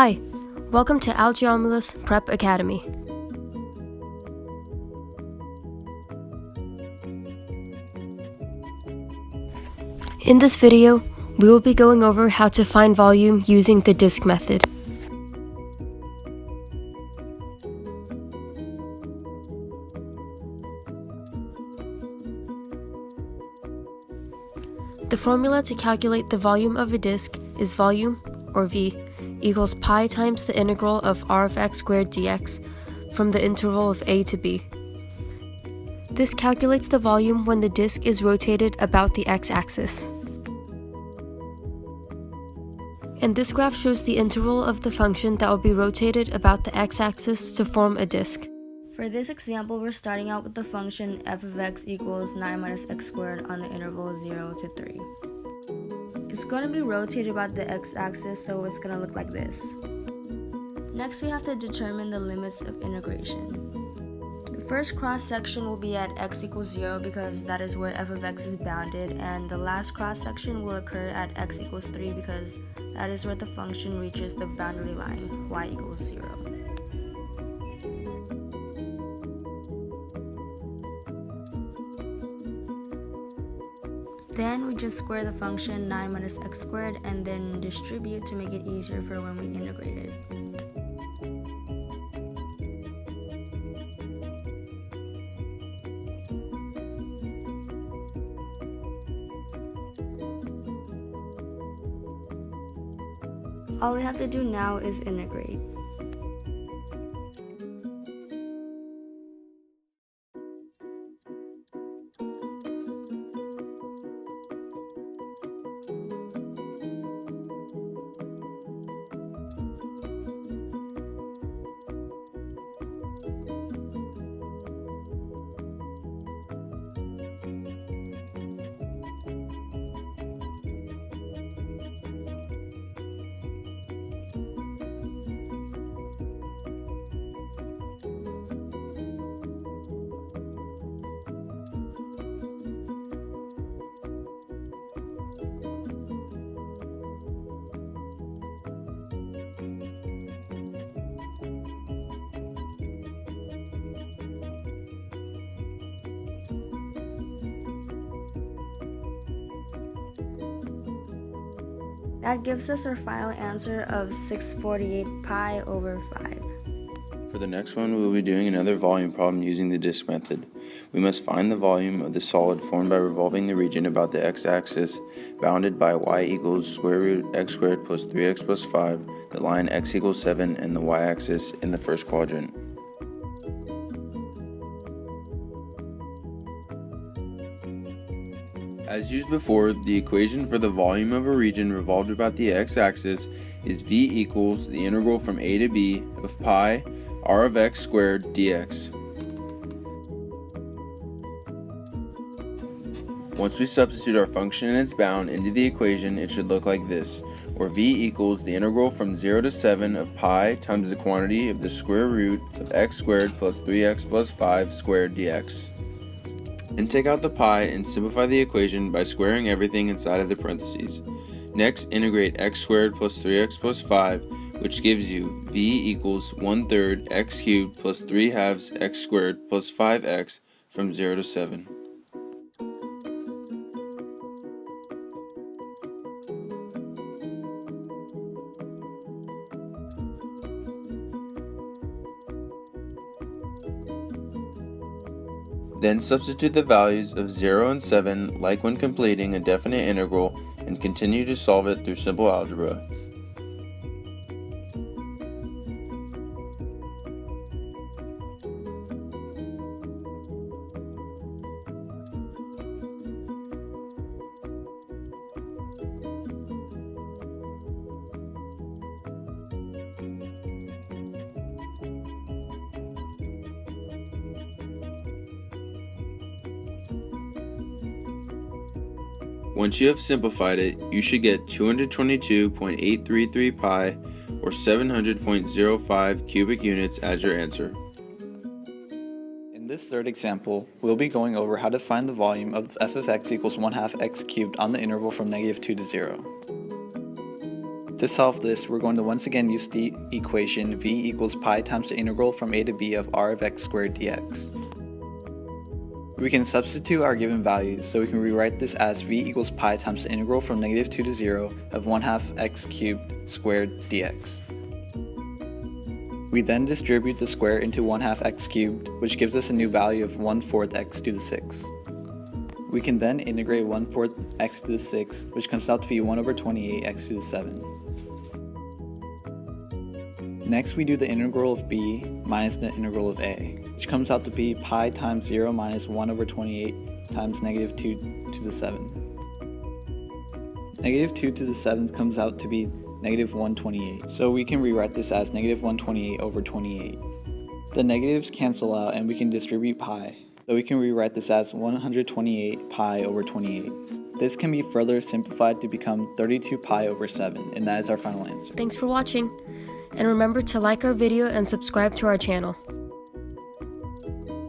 Hi, welcome to Algeomulus Prep Academy. In this video, we will be going over how to find volume using the disk method. The formula to calculate the volume of a disk is volume, or V, equals pi times the integral of r of x squared dx from the interval of a to b. This calculates the volume when the disk is rotated about the x-axis. And this graph shows the interval of the function that will be rotated about the x-axis to form a disk. For this example, we're starting out with the function f of x equals 9 minus x squared on the interval 0 to 3. It's going to be rotated about the x-axis, so it's going to look like this. Next, we have to determine the limits of integration. The first cross-section will be at x equals 0 because that is where f of x is bounded, and the last cross-section will occur at x equals 3 because that is where the function reaches the boundary line, y equals 0. Then we just square the function 9 minus x squared and then distribute to make it easier for when we integrate it. All we have to do now is integrate. That gives us our final answer of 648 pi over 5. For the next one, we will be doing another volume problem using the disk method. We must find the volume of the solid formed by revolving the region about the x-axis bounded by y equals square root x squared plus 3x plus 5, the line x equals 7, and the y-axis in the first quadrant. As used before, the equation for the volume of a region revolved about the x-axis is V equals the integral from a to b of pi r of x squared dx. Once we substitute our function and its bound into the equation, it should look like this, where V equals the integral from 0 to 7 of pi times the quantity of the square root of x squared plus 3x plus 5 squared dx. Then take out the pi and simplify the equation by squaring everything inside of the parentheses. Next, integrate x squared plus 3x plus 5, which gives you v equals 1/3 x cubed plus 3/2 x squared plus 5x from 0 to 7. Then substitute the values of 0 and 7 like when completing a definite integral and continue to solve it through simple algebra. Once you have simplified it, you should get 222.833 pi or 700.05 cubic units as your answer. In this third example, we'll be going over how to find the volume of f of x equals 1/2 x cubed on the interval from -2 to 0. To solve this, we're going to once again use the equation v equals pi times the integral from a to b of r of x squared dx. We can substitute our given values, so we can rewrite this as v equals pi times the integral from -2 to 0 of 1/2 x cubed squared dx. We then distribute the square into 1/2 x cubed, which gives us a new value of 1/4 x to the 6. We can then integrate 1/4 x to the 6, which comes out to be 1/28 x to the 7. Next, we do the integral of b minus the integral of a, which comes out to be pi times 0 minus 1/28 times -2 to the 7. -2 to the 7th comes out to be -128, so we can rewrite this as -128/28. The negatives cancel out and we can distribute pi, so we can rewrite this as 128 pi/28. This can be further simplified to become 32 pi/7, and that is our final answer. Thanks for watching, and remember to like our video and subscribe to our channel.